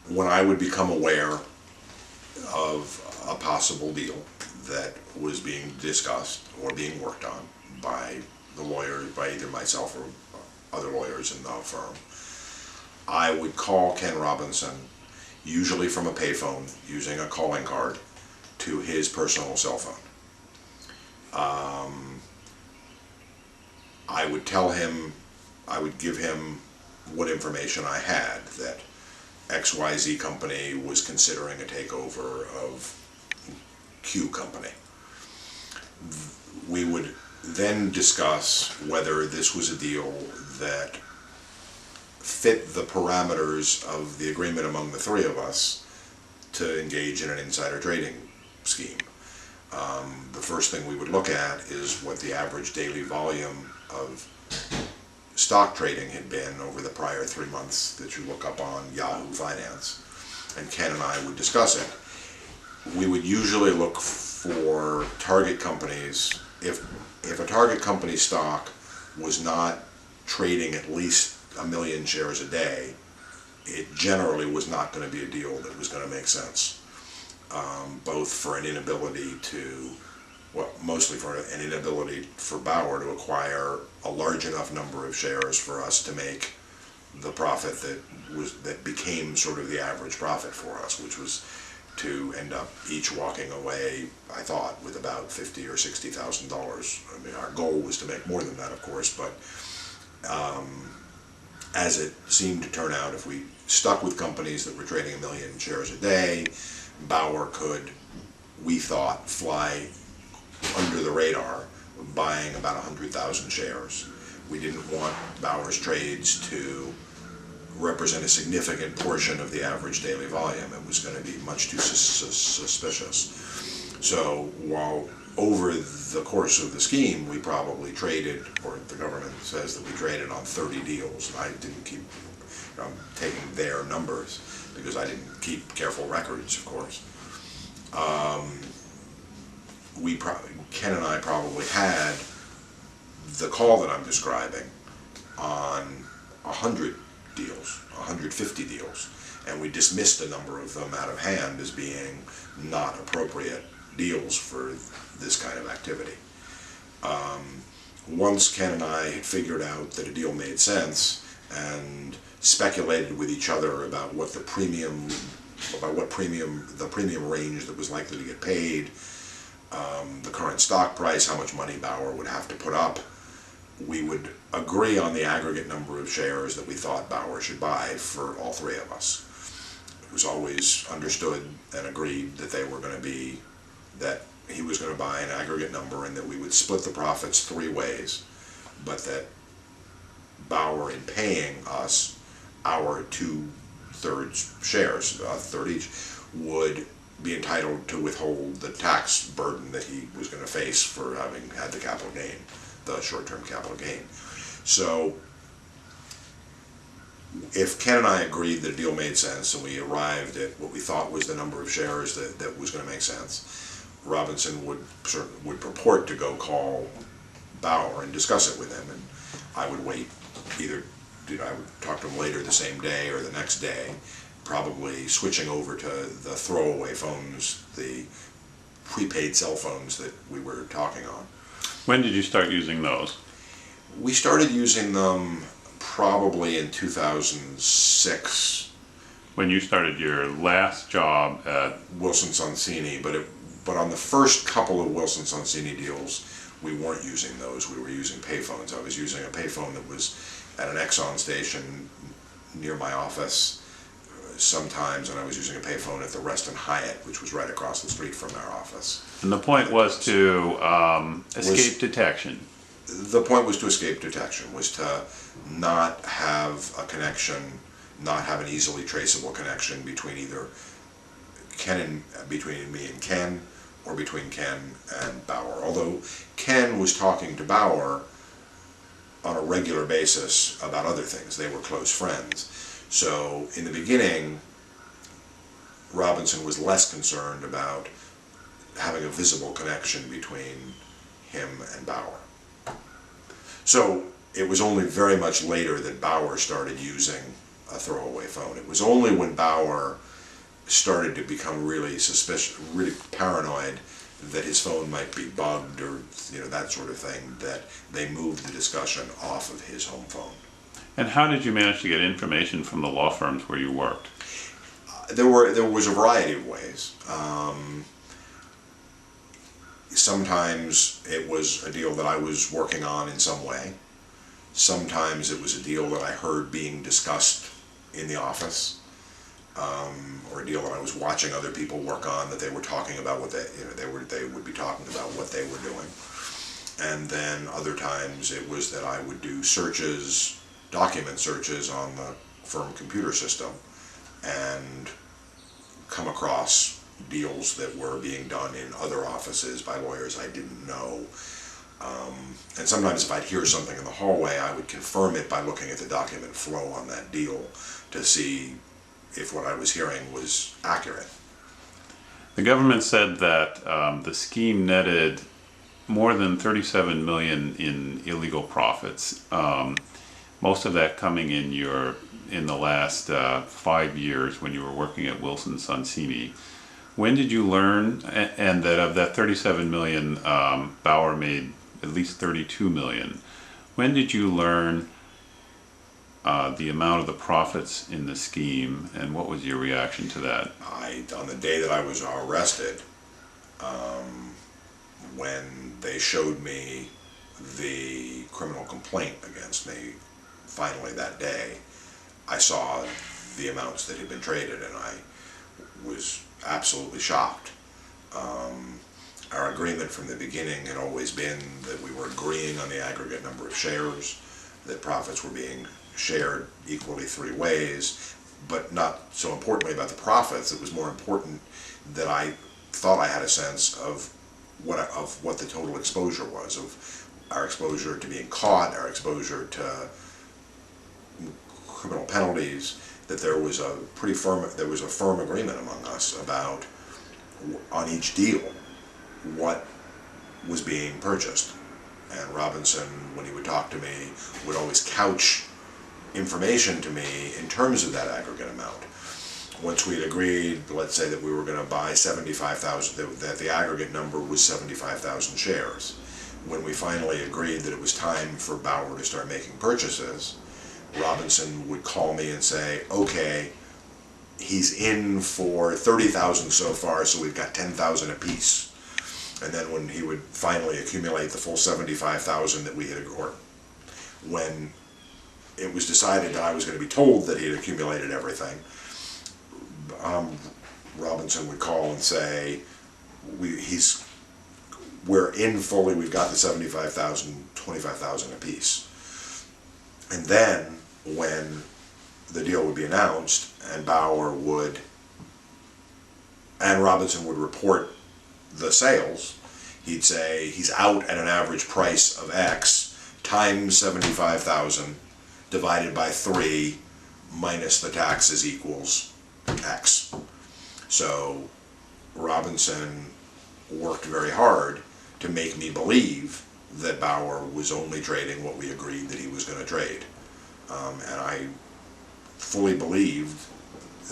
when I would become aware of a possible deal that was being discussed or being worked on by the lawyers, by either myself or other lawyers in the firm, I would call Ken Robinson, usually from a payphone, using a calling card, to his personal cell phone. I would tell him, I would give him what information I had, that XYZ company was considering a takeover of Q company. We would then discuss whether this was a deal that fit the parameters of the agreement among the three of us to engage in an insider trading scheme. The first thing we would look at is what the average daily volume of stock trading had been over the prior 3 months that you look up on Yahoo Finance, and Ken and I would discuss it. We would usually look for target companies. If a target company stock was not trading at least 1 million shares a day, it generally was not going to be a deal that was going to make sense, both for an inability to, well, mostly for an inability for Bauer to acquire a large enough number of shares for us to make the profit that became sort of the average profit for us, which was to end up each walking away, I thought, with about $50,000 or $60,000. I mean, our goal was to make more than that, of course, but as it seemed to turn out, if we stuck with companies that were trading 1 million shares a day, Bauer could, we thought, fly under the radar, buying about 100,000 shares. We didn't want Bauer's trades to represent a significant portion of the average daily volume. It was going to be much too suspicious. So while over the course of the scheme we probably traded, or the government says that we traded on 30 deals. I didn't keep taking their numbers because I didn't keep careful records, of course. Ken and I probably had the call that I'm describing on 100 deals, 150 deals, and we dismissed a number of them out of hand as being not appropriate deals for this kind of activity. Once Ken and I had figured out that a deal made sense and speculated with each other about what the premium range that was likely to get paid, the current stock price, how much money Bauer would have to put up, we would agree on the aggregate number of shares that we thought Bauer should buy for all three of us. It was always understood and agreed that that he was going to buy an aggregate number and that we would split the profits 3 ways, but that Bauer, in paying us our 2/3 shares, a third each, would be entitled to withhold the tax burden that he was going to face for having had the capital gain, the short-term capital gain. So if Ken and I agreed that a deal made sense and we arrived at what we thought was the number of shares that was going to make sense, Robinson would purport to go call Bauer and discuss it with him, and I would wait. I would talk to him later the same day or the next day, probably switching over to the throwaway phones, the prepaid cell phones that we were talking on. When did you start using those? We started using them probably in 2006. When you started your last job at Wilson Sonsini, but on the first couple of Wilson Sonsini deals, we weren't using those. We were using payphones. I was using a payphone that was at an Exxon station near my office sometimes, and I was using a payphone at the Reston Hyatt, which was right across the street from our office. And the point was to escape detection. The point was to escape detection, was to not have a connection, not have an easily traceable connection between either between me and Ken, or between Ken and Bauer. Although Ken was talking to Bauer on a regular basis about other things. They were close friends. So in the beginning, Robinson was less concerned about having a visible connection between him and Bauer. So it was only very much later that Bauer started using a throwaway phone. It was only when Bauer started to become really suspicious, really paranoid that his phone might be bugged or that sort of thing, that they moved the discussion off of his home phone. And how did you manage to get information from the law firms where you worked? There was a variety of ways. Sometimes it was a deal that I was working on in some way. Sometimes it was a deal that I heard being discussed in the office, or a deal that I was watching other people work on, that they were talking about what they would be talking about what they were doing. And then other times it was that I would do searches, document searches on the firm computer system, and come across deals that were being done in other offices by lawyers I didn't know. And sometimes if I'd hear something in the hallway, I would confirm it by looking at the document flow on that deal to see if what I was hearing was accurate. The government said that the scheme netted more than $37 million in illegal profits. Most of that coming in the last 5 years when you were working at Wilson Sonsini. When did you learn, and that of that $37 million, Bauer made at least $32 million. When did you learn the amount of the profits in the scheme, and what was your reaction to that? On the day that I was arrested, when they showed me the criminal complaint against me, finally that day, I saw the amounts that had been traded, and I was absolutely shocked. Our agreement from the beginning had always been that we were agreeing on the aggregate number of shares, that profits were being shared equally 3 ways, but not so importantly about the profits. It was more important that I thought I had a sense of what the total exposure was, of our exposure to being caught, our exposure to criminal penalties, that there was a firm agreement among us about, on each deal, what was being purchased. And Robinson, when he would talk to me, would always couch information to me in terms of that aggregate amount. Once we had agreed, let's say that we were going to buy 75,000, that the aggregate number was 75,000 shares. When we finally agreed that it was time for Bauer to start making purchases, Robinson would call me and say, okay, he's in for 30,000 so far, so we've got 10,000 apiece. And then when he would finally accumulate the full 75,000 that we had, or when it was decided that I was going to be told that he had accumulated everything, Robinson would call and say, we're in fully, we've got the 75,000, 25,000 apiece. And then when the deal would be announced, and Robinson would report the sales, he'd say he's out at an average price of X times 75,000 divided by 3 minus the taxes equals X. So Robinson worked very hard to make me believe that Bauer was only trading what we agreed that he was going to trade. And I fully believed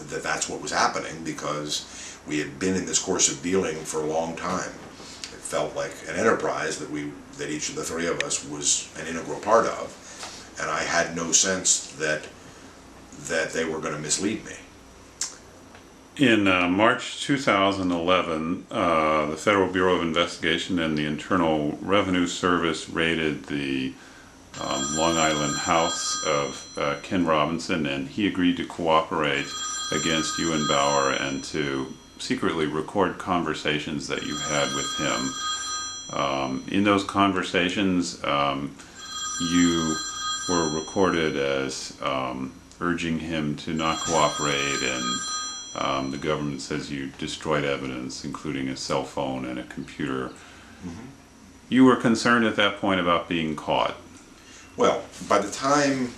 that that's what was happening, because we had been in this course of dealing for a long time. It felt like an enterprise that each of the 3 of us was an integral part of, and I had no sense that they were going to mislead me. In March 2011, the Federal Bureau of Investigation and the Internal Revenue Service raided the Long Island house of Ken Robinson, and he agreed to cooperate against you and Bauer and to secretly record conversations that you had with him. In those conversations, you were recorded as urging him to not cooperate, and the government says you destroyed evidence, including a cell phone and a computer. Mm-hmm. You were concerned at that point about being caught. Well, by the time,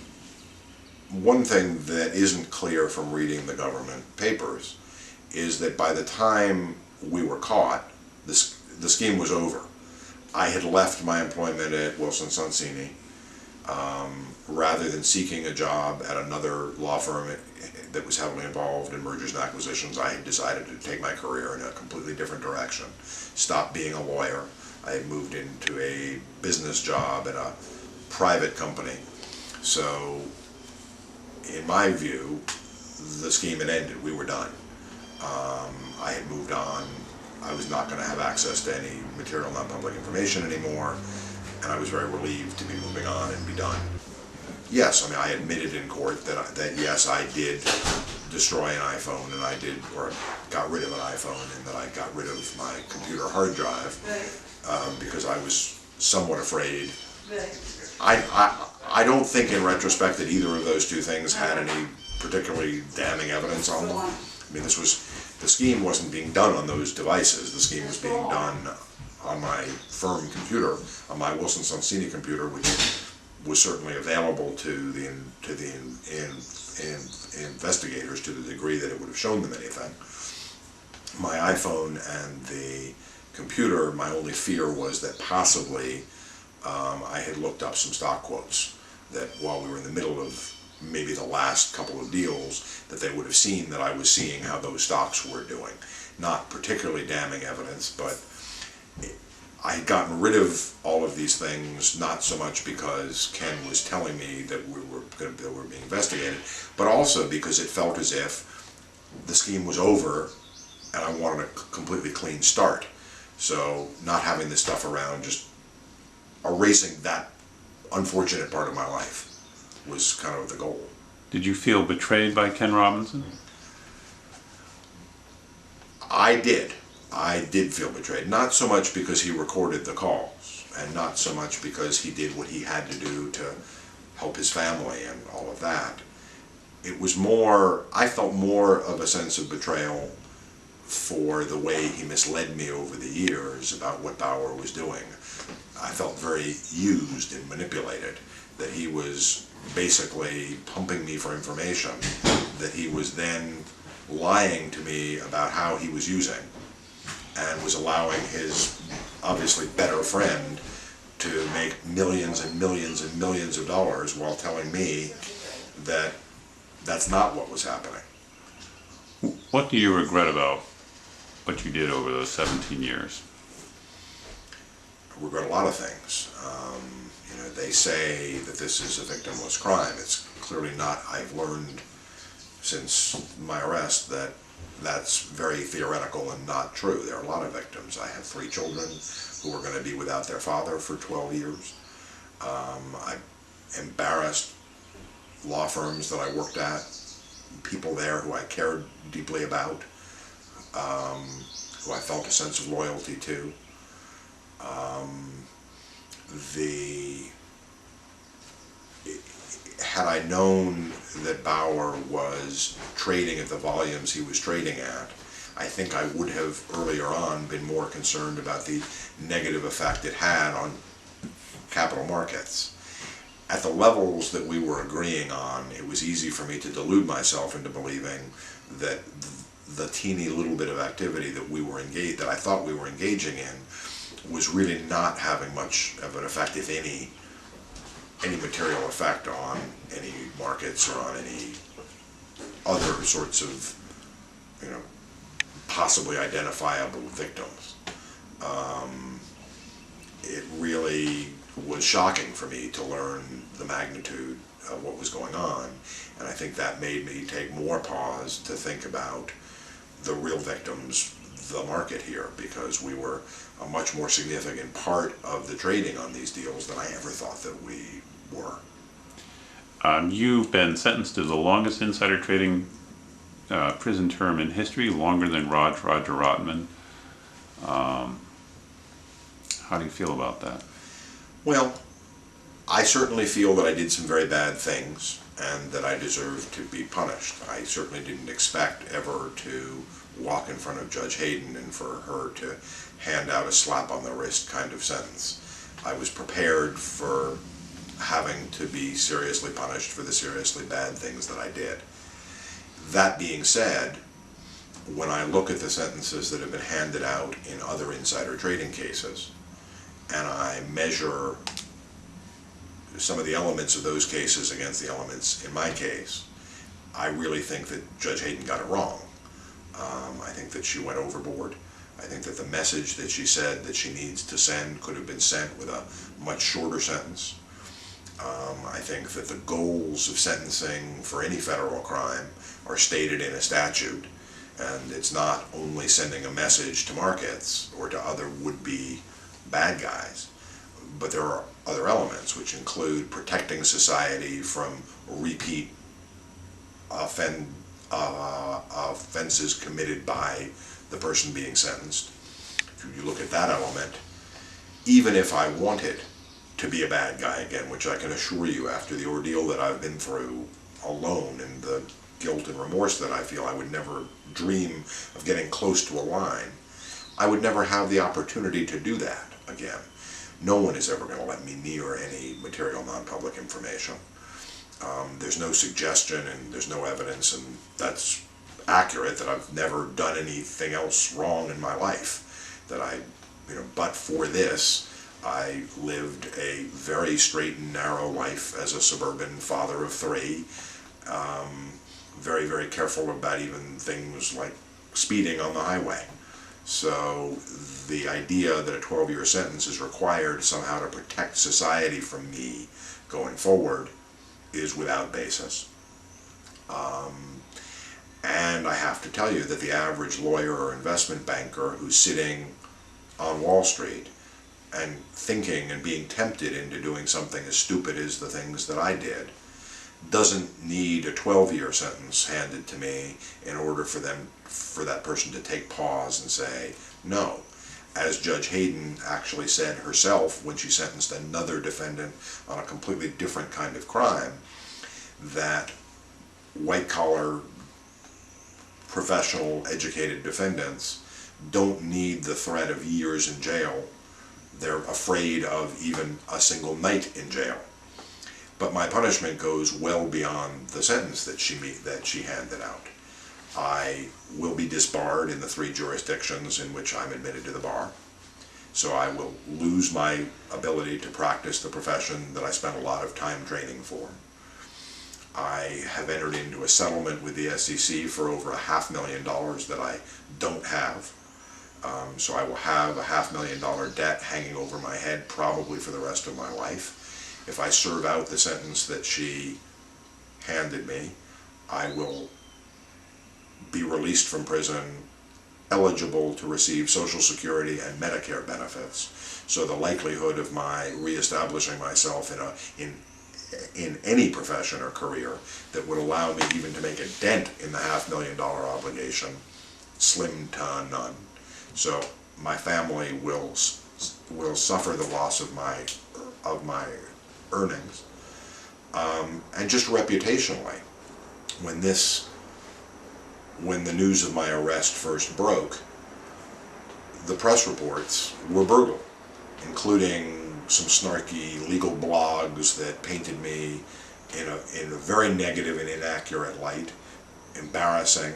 one thing that isn't clear from reading the government papers is that by the time we were caught, the scheme was over. I had left my employment at Wilson Sonsini. Rather than seeking a job at another law firm that was heavily involved in mergers and acquisitions, I had decided to take my career in a completely different direction. Stop being a lawyer. I had moved into a business job at a private company. So, in my view, the scheme had ended. We were done. I had moved on. I was not going to have access to any material non-public information anymore, and I was very relieved to be moving on and be done. Yes, I mean, I admitted in court that yes, I did destroy an iPhone, and I did, or got rid of an iPhone, and that I got rid of my computer hard drive, because I was somewhat afraid. I don't think in retrospect that either of those two things had any particularly damning evidence on them. I mean, the scheme wasn't being done on those devices. The scheme was being done on my firm computer, on my Wilson Sonsini computer, which was certainly available to the investigators to the degree that it would have shown them anything. My iPhone and the computer, my only fear was that possibly I had looked up some stock quotes, that while we were in the middle of maybe the last couple of deals, that they would have seen that I was seeing how those stocks were doing. Not particularly damning evidence, but I had gotten rid of all of these things, not so much because Ken was telling me that we were being investigated, but also because it felt as if the scheme was over and I wanted a completely clean start. So not having this stuff around, just erasing that unfortunate part of my life was kind of the goal. Did you feel betrayed by Ken Robinson? I did. I did feel betrayed. Not so much because he recorded the calls, and not so much because he did what he had to do to help his family and all of that. It was more, I felt more of a sense of betrayal for the way he misled me over the years about what Bauer was doing. I felt very used and manipulated, that he was basically pumping me for information, that he was then lying to me about how he was using, and was allowing his obviously better friend to make millions and millions and millions of dollars while telling me that that's not what was happening. What do you regret about what you did over those 17 years? I regret a lot of things. They say that this is a victimless crime. It's clearly not. I've learned since my arrest that that's very theoretical and not true. There are a lot of victims. I have 3 children who are going to be without their father for 12 years. I embarrassed law firms that I worked at, people there who I cared deeply about, who I felt a sense of loyalty to. Had I known that Bauer was trading at the volumes he was trading at, I think I would have earlier on been more concerned about the negative effect it had on capital markets. At the levels that we were agreeing on, it was easy for me to delude myself into believing that the teeny little bit of activity that I thought we were engaging in was really not having much of an effect, if any material effect on any markets or on any other sorts of, possibly identifiable victims. It really was shocking for me to learn the magnitude of what was going on, and I think that made me take more pause to think about the real victims, the market here, because we were a much more significant part of the trading on these deals than I ever thought that we were. You've been sentenced to the longest insider trading prison term in history, longer than Roger Rotman. How do you feel about that? Well, I certainly feel that I did some very bad things and that I deserve to be punished. I certainly didn't expect ever to walk in front of Judge Hayden and for her to hand out a slap on the wrist kind of sentence. I was prepared for having to be seriously punished for the seriously bad things that I did. That being said, when I look at the sentences that have been handed out in other insider trading cases, and I measure some of the elements of those cases against the elements in my case, I really think that Judge Hayden got it wrong. I think that she went overboard. I think that the message that she said that she needs to send could have been sent with a much shorter sentence. I think that the goals of sentencing for any federal crime are stated in a statute, and it's not only sending a message to markets or to other would-be bad guys, but there are other elements which include protecting society from repeat offenses committed by the person being sentenced. If you look at that element, even if I wanted to be a bad guy again, which I can assure you after the ordeal that I've been through alone and the guilt and remorse that I feel, I would never dream of getting close to a line. I would never have the opportunity to do that again. No one is ever going to let me near any material non-public information. There's no suggestion and there's no evidence, and that's accurate, that I've never done anything else wrong in my life. That but for this, I lived a very straight and narrow life as a suburban father of three. Very, very careful about even things like speeding on the highway. So the idea that a 12-year sentence is required somehow to protect society from me going forward is without basis. And I have to tell you that the average lawyer or investment banker who's sitting on Wall Street and thinking and being tempted into doing something as stupid as the things that I did doesn't need a 12-year sentence handed to me in order for that person to take pause and say no. As Judge Hayden actually said herself when she sentenced another defendant on a completely different kind of crime, that white-collar, professional, educated defendants don't need the threat of years in jail. They're afraid of even a single night in jail. But my punishment goes well beyond the sentence that she handed out. I will be disbarred in the 3 jurisdictions in which I'm admitted to the bar. So I will lose my ability to practice the profession that I spent a lot of time training for. I have entered into a settlement with the SEC for over $500,000 that I don't have. So I will have a $500,000 debt hanging over my head probably for the rest of my life. If I serve out the sentence that she handed me, I will be released from prison, eligible to receive Social Security and Medicare benefits. So the likelihood of my reestablishing myself in any profession or career that would allow me even to make a dent in the $500,000 obligation, slim to none. So my family will suffer the loss of my earnings, and just reputationally, when the news of my arrest first broke, the press reports were brutal, including some snarky legal blogs that painted me in a very negative and inaccurate light, embarrassing,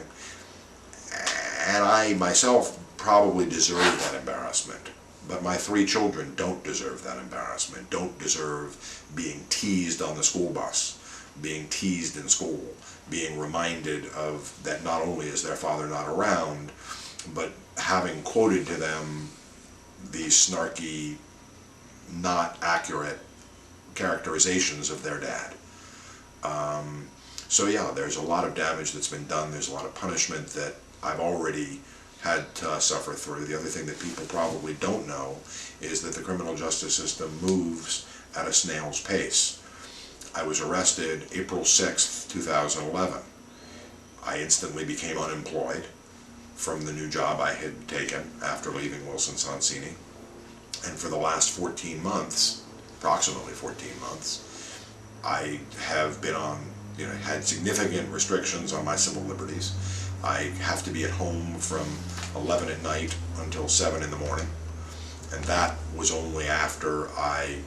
and I myself probably deserve that embarrassment. But my 3 children don't deserve that embarrassment, don't deserve being teased on the school bus, being teased in school, being reminded of that not only is their father not around, but having quoted to them these snarky, not accurate characterizations of their dad. So yeah, there's a lot of damage that's been done, there's a lot of punishment that I've already had to suffer through. The other thing that people probably don't know is that the criminal justice system moves at a snail's pace. I was arrested April 6th, 2011. I instantly became unemployed from the new job I had taken after leaving Wilson Sonsini. And for the last 14 months, approximately 14 months, I have been on, had significant restrictions on my civil liberties. I have to be at home from 11 at night until 7 in the morning, and that was only after I,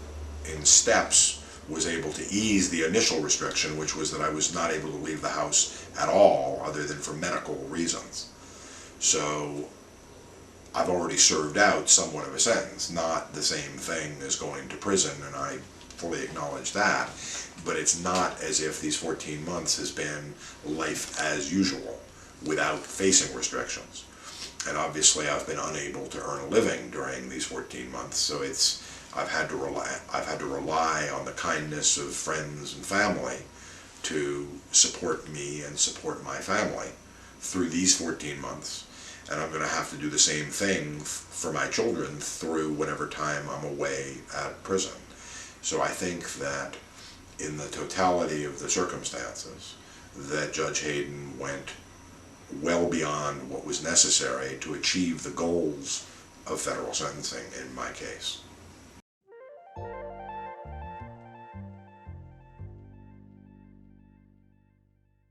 in steps, was able to ease the initial restriction, which was that I was not able to leave the house at all other than for medical reasons. So I've already served out somewhat of a sentence, not the same thing as going to prison, and I fully acknowledge that, but it's not as if these 14 months has been life as usual without facing restrictions. And obviously I've been unable to earn a living during these 14 months, so I've had to rely on the kindness of friends and family to support me and support my family through these 14 months. And I'm going to have to do the same thing for my children through whatever time I'm away at prison. So I think that in the totality of the circumstances, that Judge Hayden went well beyond what was necessary to achieve the goals of federal sentencing in my case.